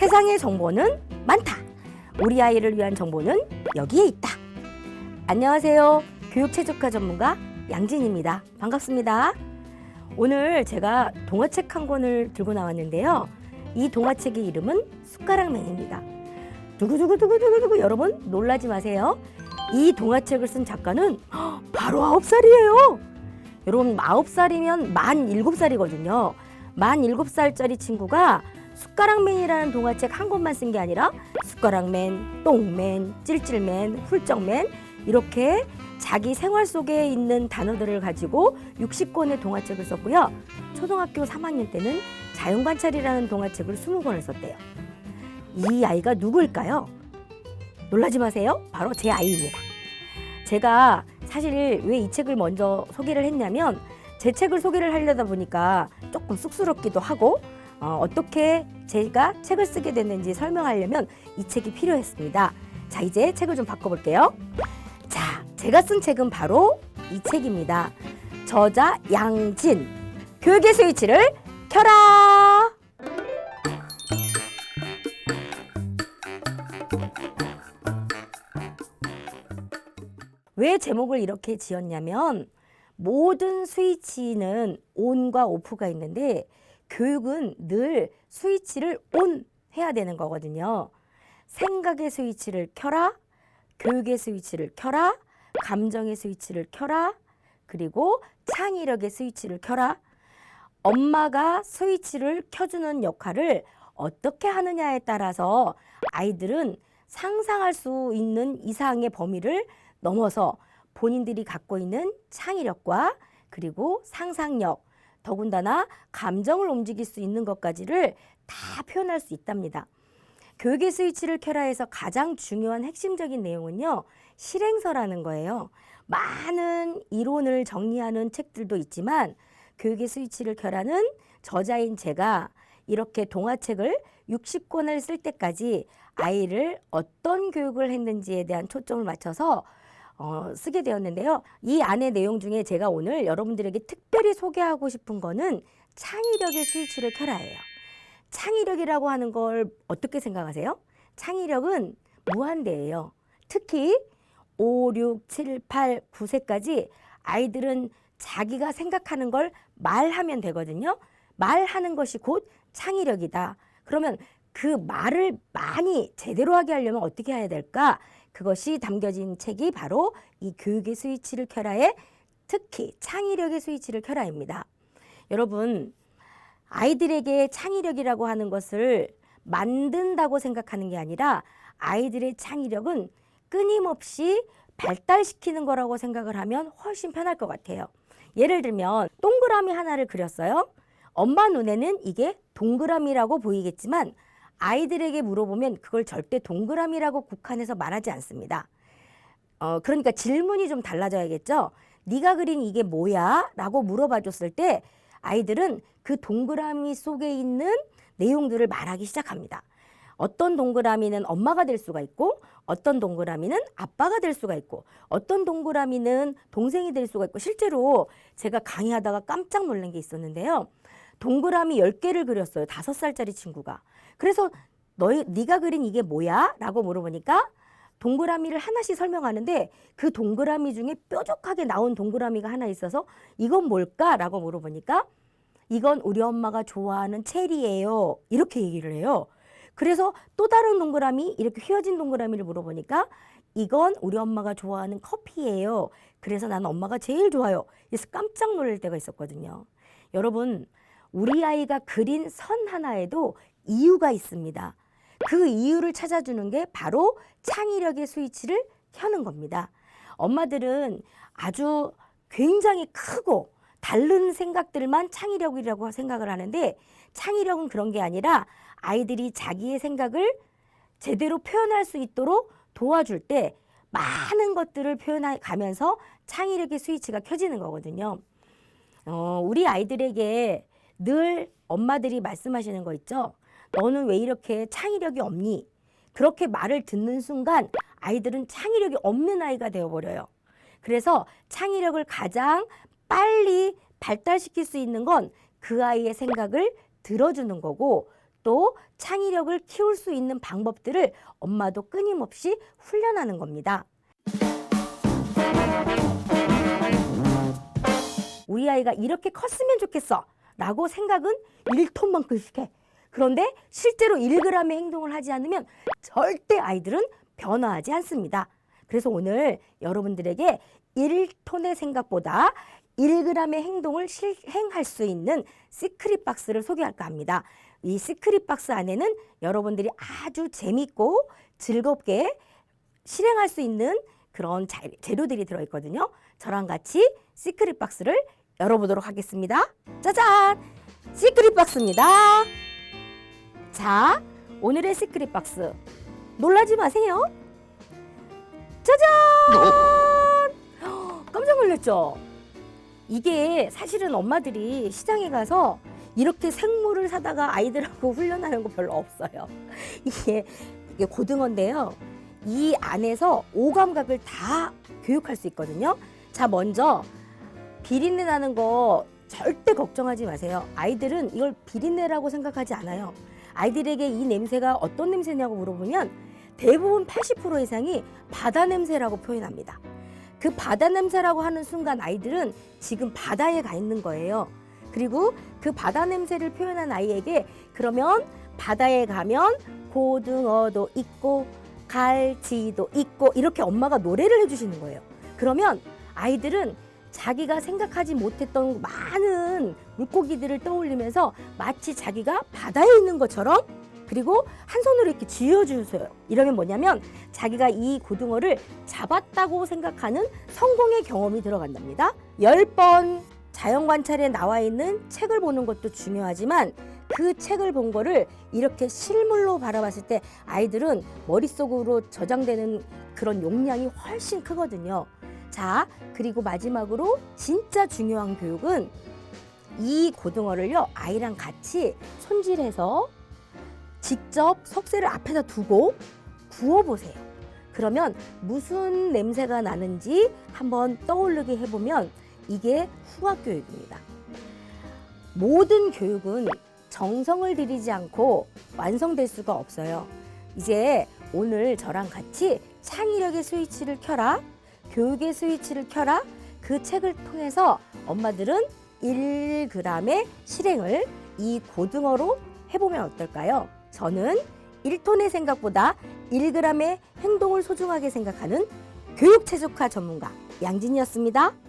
세상의 정보는 많다. 우리 아이를 위한 정보는 여기에 있다. 안녕하세요. 교육최적화 전문가 양진입니다. 반갑습니다. 오늘 제가 동화책 한 권을 들고 나왔는데요. 이 동화책의 이름은 숟가락맨입니다. 두구두구두구두구두구 여러분 놀라지 마세요. 이 동화책을 쓴 작가는 바로 9살이에요. 여러분 9살이면 만 7살이거든요. 만 7살짜리 친구가 숟가락맨이라는 동화책 한 권만 쓴 게 아니라 숟가락맨, 똥맨, 찔찔맨, 훌쩍맨 이렇게 자기 생활 속에 있는 단어들을 가지고 60권의 동화책을 썼고요. 초등학교 3학년 때는 자연관찰이라는 동화책을 20권을 썼대요. 이 아이가 누구일까요? 놀라지 마세요. 바로 제 아이입니다. 제가 사실 왜 이 책을 먼저 소개를 했냐면 제 책을 소개를 하려다 보니까 조금 쑥스럽기도 하고 어떻게 제가 책을 쓰게 됐는지 설명하려면 이 책이 필요했습니다. 자, 이제 책을 좀 바꿔볼게요. 자, 제가 쓴 책은 바로 이 책입니다. 저자 양진, 교육의 스위치를 켜라! 왜 제목을 이렇게 지었냐면 모든 스위치는 온과 오프가 있는데 교육은 늘 스위치를 온 해야 되는 거거든요. 생각의 스위치를 켜라, 교육의 스위치를 켜라, 감정의 스위치를 켜라, 그리고 창의력의 스위치를 켜라. 엄마가 스위치를 켜주는 역할을 어떻게 하느냐에 따라서 아이들은 상상할 수 있는 이상의 범위를 넘어서 본인들이 갖고 있는 창의력과 그리고 상상력, 더군다나 감정을 움직일 수 있는 것까지를 다 표현할 수 있답니다. 교육의 스위치를 켜라에서 가장 중요한 핵심적인 내용은요, 실행서라는 거예요. 많은 이론을 정리하는 책들도 있지만 교육의 스위치를 켜라는 저자인 제가 이렇게 동화책을 60권을 쓸 때까지 아이를 어떤 교육을 했는지에 대한 초점을 맞춰서 쓰게 되었는데요. 이 안의 내용 중에 제가 오늘 여러분들에게 특별히 소개하고 싶은 거는 창의력의 스위치를 켜라예요. 창의력이라고 하는 걸 어떻게 생각하세요? 창의력은 무한대예요. 특히 5, 6, 7, 8, 9세까지 아이들은 자기가 생각하는 걸 말하면 되거든요. 말하는 것이 곧 창의력이다. 그러면 그 말을 많이 제대로 하게 하려면 어떻게 해야 될까? 그것이 담겨진 책이 바로 이 교육의 스위치를 켜라의 특히 창의력의 스위치를 켜라입니다. 여러분, 아이들에게 창의력이라고 하는 것을 만든다고 생각하는 게 아니라 아이들의 창의력은 끊임없이 발달시키는 거라고 생각을 하면 훨씬 편할 것 같아요. 예를 들면 동그라미 하나를 그렸어요. 엄마 눈에는 이게 동그라미라고 보이겠지만 아이들에게 물어보면 그걸 절대 동그라미라고 국한해서 말하지 않습니다. 그러니까 질문이 좀 달라져야겠죠. 네가 그린 이게 뭐야? 라고 물어봐 줬을 때 아이들은 그 동그라미 속에 있는 내용들을 말하기 시작합니다. 어떤 동그라미는 엄마가 될 수가 있고 어떤 동그라미는 아빠가 될 수가 있고 어떤 동그라미는 동생이 될 수가 있고 실제로 제가 강의하다가 깜짝 놀란 게 있었는데요. 동그라미 10개를 그렸어요. 5살짜리 친구가. 그래서 네가 그린 이게 뭐야? 라고 물어보니까 동그라미를 하나씩 설명하는데 그 동그라미 중에 뾰족하게 나온 동그라미가 하나 있어서 이건 뭘까? 라고 물어보니까 이건 우리 엄마가 좋아하는 체리예요. 이렇게 얘기를 해요. 그래서 또 다른 동그라미, 이렇게 휘어진 동그라미를 물어보니까 이건 우리 엄마가 좋아하는 커피예요. 그래서 나는 엄마가 제일 좋아요. 그래서 깜짝 놀랄 때가 있었거든요. 여러분, 우리 아이가 그린 선 하나에도 이유가 있습니다. 그 이유를 찾아주는 게 바로 창의력의 스위치를 켜는 겁니다. 엄마들은 아주 굉장히 크고 다른 생각들만 창의력이라고 생각을 하는데 창의력은 그런 게 아니라 아이들이 자기의 생각을 제대로 표현할 수 있도록 도와줄 때 많은 것들을 표현해 가면서 창의력의 스위치가 켜지는 거거든요. 우리 아이들에게 늘 엄마들이 말씀하시는 거 있죠. 너는 왜 이렇게 창의력이 없니? 그렇게 말을 듣는 순간 아이들은 창의력이 없는 아이가 되어버려요. 그래서 창의력을 가장 빨리 발달시킬 수 있는 건 그 아이의 생각을 들어주는 거고 또 창의력을 키울 수 있는 방법들을 엄마도 끊임없이 훈련하는 겁니다. 우리 아이가 이렇게 컸으면 좋겠어 라고 생각은 1톤만큼씩 해. 그런데 실제로 1g의 행동을 하지 않으면 절대 아이들은 변화하지 않습니다. 그래서 오늘 여러분들에게 1톤의 생각보다 1g의 행동을 실행할 수 있는 시크릿 박스를 소개할까 합니다. 이 시크릿 박스 안에는 여러분들이 아주 재밌고 즐겁게 실행할 수 있는 그런 재료들이 들어있거든요. 저랑 같이 시크릿 박스를 열어보도록 하겠습니다. 짜잔! 시크릿 박스입니다. 자, 오늘의 시크릿 박스 놀라지 마세요. 짜잔! 깜짝 놀랐죠? 이게 사실은 엄마들이 시장에 가서 이렇게 생물을 사다가 아이들하고 훈련하는 거 별로 없어요. 이게 고등어인데요. 이 안에서 오감각을 다 교육할 수 있거든요. 자, 먼저 비린내 나는 거 절대 걱정하지 마세요. 아이들은 이걸 비린내라고 생각하지 않아요. 아이들에게 이 냄새가 어떤 냄새냐고 물어보면 대부분 80% 이상이 바다 냄새라고 표현합니다. 그 바다 냄새라고 하는 순간 아이들은 지금 바다에 가 있는 거예요. 그리고 그 바다 냄새를 표현한 아이에게 그러면 바다에 가면 고등어도 있고 갈치도 있고 이렇게 엄마가 노래를 해주시는 거예요. 그러면 아이들은 자기가 생각하지 못했던 많은 물고기들을 떠올리면서 마치 자기가 바다에 있는 것처럼 그리고 한 손으로 이렇게 쥐어주세요. 이러면 뭐냐면 자기가 이 고등어를 잡았다고 생각하는 성공의 경험이 들어간답니다. 10번 자연관찰에 나와 있는 책을 보는 것도 중요하지만 그 책을 본 거를 이렇게 실물로 바라봤을 때 아이들은 머릿속으로 저장되는 그런 용량이 훨씬 크거든요. 자, 그리고 마지막으로 진짜 중요한 교육은 이 고등어를요, 아이랑 같이 손질해서 직접 석쇠를 앞에다 두고 구워보세요. 그러면 무슨 냄새가 나는지 한번 떠오르게 해보면 이게 후학교육입니다. 모든 교육은 정성을 들이지 않고 완성될 수가 없어요. 이제 오늘 저랑 같이 창의력의 스위치를 켜라, 교육의 스위치를 켜라, 그 책을 통해서 엄마들은 1g의 실행을 이 고등어로 해보면 어떨까요? 저는 1톤의 생각보다 1g의 행동을 소중하게 생각하는 교육최적화 전문가 양진이었습니다.